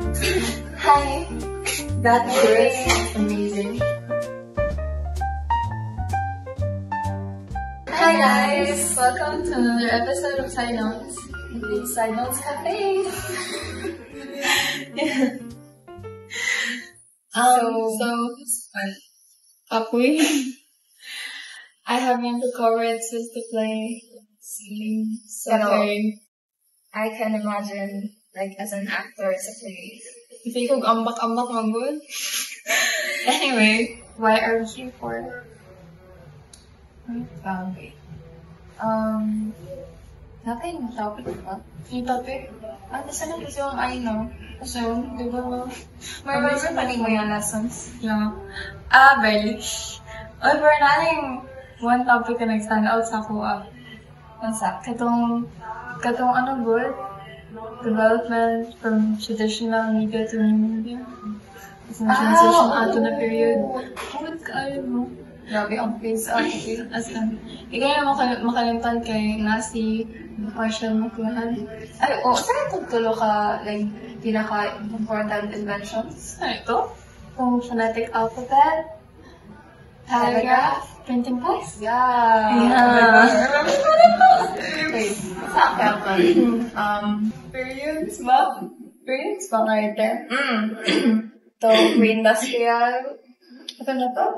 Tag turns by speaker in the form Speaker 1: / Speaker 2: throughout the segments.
Speaker 1: Hi. That was amazing. Hi guys! Welcome to another episode of Side Notes. It's Side Notes Cafe. Apoy. I haven't recovered since the play. So okay.
Speaker 2: I can imagine, like, as an actor, it's a play.
Speaker 1: Hindi ko ambak-ambak magod. Anyway, why are we here for?
Speaker 2: Okay. Natin yung topic ba?
Speaker 1: Yung topic?
Speaker 2: Sana kasi yung I know.
Speaker 1: Kasi, di ba?
Speaker 2: Remember pa mo yung lessons?
Speaker 1: Yeah. Barely. Pero natin one topic na nag-stand out sa ako.
Speaker 2: Mansa?
Speaker 1: Katong ano good? Development from traditional media to new media. As in transition ato na period. Good kayo mo.
Speaker 2: Grabe ang face up.
Speaker 1: As in, ikaw na makalimtan kay Nasi, partial maklahan.
Speaker 2: Ay, saan itong tulo ka, like, pinaka-important inventions?
Speaker 1: Ano ito? Itong phonetic alphabet, paragraph, printing press.
Speaker 2: Yeah. Wait, saan kaya ka?
Speaker 1: Periods ba? Periods ba nga ito?
Speaker 2: Ito, pre-industrial.
Speaker 1: Ito na to?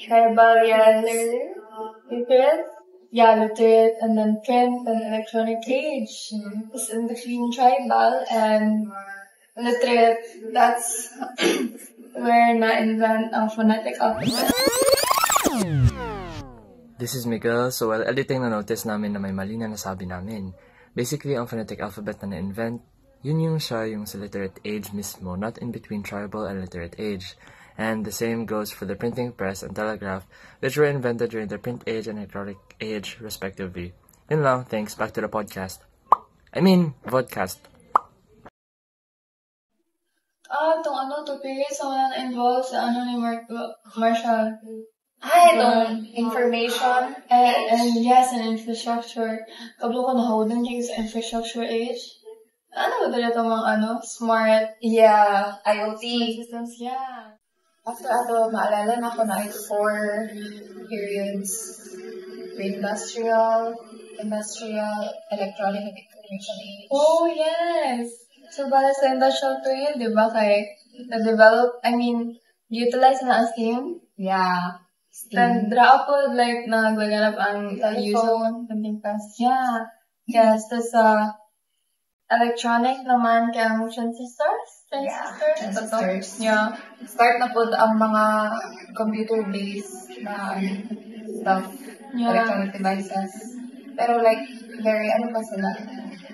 Speaker 2: Tribal, yes.
Speaker 1: Literate? Yeah, literate, and then print and electronic age. It's in between tribal and literate. That's where na-invent ang phonetic alphabet.
Speaker 3: This is Miguel. So while editing, na-notice namin na may mali na nasabi namin. Basically, ang phonetic alphabet na na-invent, yun yung siya yung sa literate age mismo, not in between tribal and literate age. And the same goes for the printing press and telegraph, which were invented during the print age and electronic age, respectively. Yun lang, thanks. Back to the podcast. Vodcast.
Speaker 1: Itong topic sa mga na-involve sa ni Marshall.
Speaker 2: Itong information.
Speaker 1: And yes, and infrastructure. Kablo ko na-holding kayo sa infrastructure age. Ano ba itong mga smart?
Speaker 2: Yeah, IoT.
Speaker 1: Systems, yeah.
Speaker 2: After maalala na ako na 4 periods. Pre-industrial, industrial, electronic and information age.
Speaker 1: Oh, yes! So, bala sa industrial period, di ba, kay na-develop, utilize na ang steam?
Speaker 2: Yeah.
Speaker 1: Then, dra ako, like, naglaganap ang telephone, something fast. Yeah. Yes, tas, electronic naman kaya ang transistors?
Speaker 2: Transistors.
Speaker 1: Yeah.
Speaker 2: Start na po ang mga computer-based na stuff, electronic devices. Pero like, very, pa sila?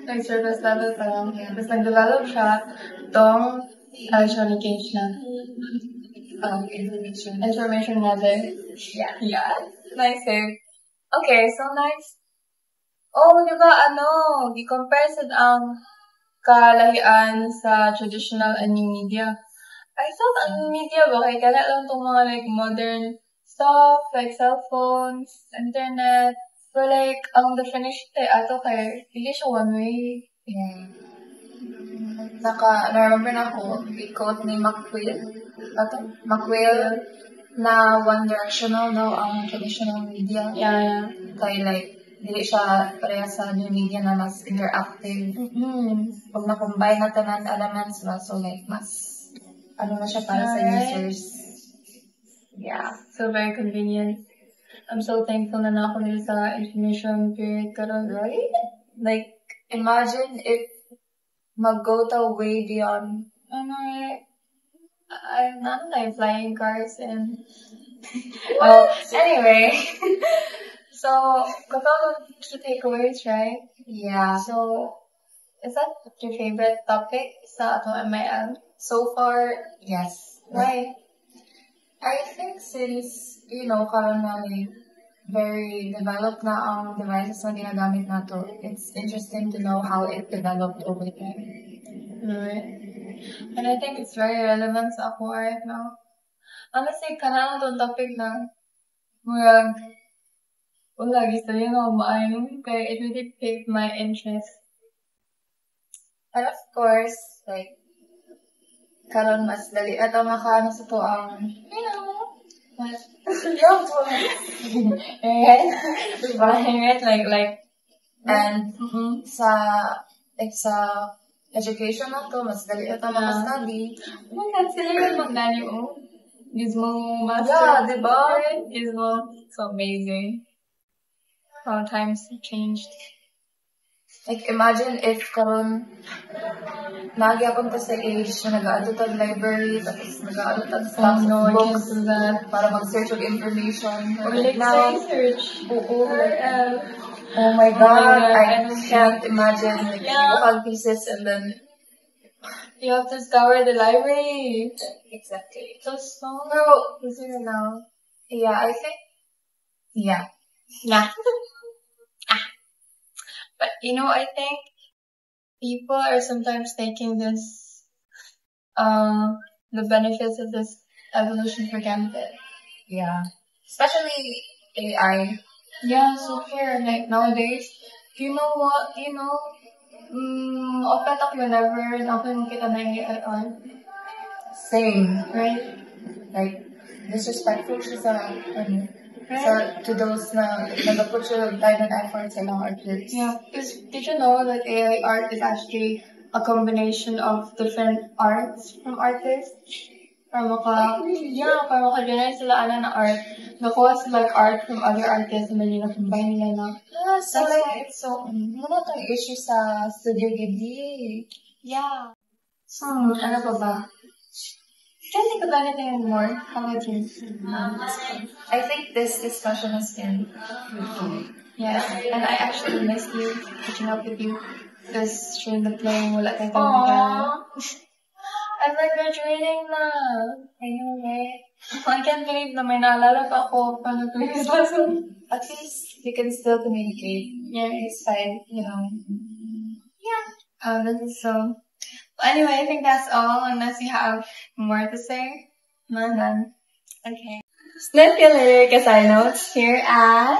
Speaker 1: Like, surface level pa lang. Tapos nag-develop siya itong electronic age na. Information level. Yeah. Nice eh. Okay, so nice. Di ba, i-compare sa ang kalahian sa traditional and new media. I thought ang media ba, kaya kaya lang itong mga like modern stuff, like cell phones, internet, but like, ang definition ato kay, hindi siya one way.
Speaker 2: Yeah. Na-remember na ako, i-quote ni McQuill, na one-directional daw ang traditional media.
Speaker 1: Yeah.
Speaker 2: Kaya like, hindi siya pareha sa new media na mas interactive. Pag na-combine na tanan elements ba, so like, mas, na siya para sa users. Yeah.
Speaker 1: So very convenient. I'm so thankful na ako nila sa information period karon, right?
Speaker 2: Like, imagine if mag-go to way beyond,
Speaker 1: I'm not like flying cars and...
Speaker 2: anyway.
Speaker 1: So, couple of key takeaways, right?
Speaker 2: Yeah.
Speaker 1: So, is that your favorite topic sa atong MIL?
Speaker 2: So far, yes.
Speaker 1: Why?
Speaker 2: I think since, karon na very developed na ang devices na ginagamit nato, it's interesting to know how it developed over time.
Speaker 1: Right. And I think it's very relevant sa ako right now. Honestly, kanang itong topic na wala, gusto yun ako maayon kaya it really piqued my interest.
Speaker 2: And of course, like, karon mas dali ato makaano sa to ang, mas,
Speaker 1: Right? Right? Like,
Speaker 2: and sa education na to, mas dali ato maka-study.
Speaker 1: oh my God, sila yung magdali, oh. Gizmo master.
Speaker 2: Yeah, diba?
Speaker 1: Gizmo. So amazing. How times have changed.
Speaker 2: Like, imagine if karon nagyapon ta sa age na nag-aadto tag library, tapos nag-aadto tag stocks
Speaker 1: Oh no, I can't
Speaker 2: books
Speaker 1: do that.
Speaker 2: para mag-search of information.
Speaker 1: Or like
Speaker 2: Now,
Speaker 1: research.
Speaker 2: oo, like,
Speaker 1: Uh,
Speaker 2: oh my God,
Speaker 1: God,
Speaker 2: I
Speaker 1: I don't
Speaker 2: can't imagine. Like,
Speaker 1: Yeah.
Speaker 2: bukag pieces and then,
Speaker 1: you have to scour the library.
Speaker 2: exactly.
Speaker 1: So small.
Speaker 2: Pero,
Speaker 1: Easier now.
Speaker 2: yeah, I think, yeah.
Speaker 1: Nah. But I think people are sometimes taking this, the benefits of this evolution for granted.
Speaker 2: Yeah. Especially AI.
Speaker 1: Yeah, so here, like nowadays, you know what, open up whenever open kita na AI,
Speaker 2: Same.
Speaker 1: right?
Speaker 2: Like, disrespectful siya sa, to those na nag-put siya ng time and effort sa mga artists.
Speaker 1: Yeah, because did you know that AI art is actually a combination of different arts from artists? Para maka-generate sila na art. Nakuha sila art from other artists and then combine nila na.
Speaker 2: So
Speaker 1: That's
Speaker 2: like,
Speaker 1: why it's so,
Speaker 2: ano tong issue sa Studio Ghibli?
Speaker 1: yeah. Ano pa ba? Can't think of anything anymore. How about you?
Speaker 2: I think this discussion has been fruitful.
Speaker 1: Yes, and I actually missed you, catching up with you. Because during the playing, wala tayong time
Speaker 2: Aww.
Speaker 1: together. I'm like graduating na.
Speaker 2: I know, right?
Speaker 1: I can't believe na may naalala pa ako from the previous lesson.
Speaker 2: At least we can still communicate.
Speaker 1: Yeah.
Speaker 2: It's fine,
Speaker 1: Yeah. This is so. Well, anyway, I think that's all, unless you have more to say. None. Okay. Snip your lyric as I notes here at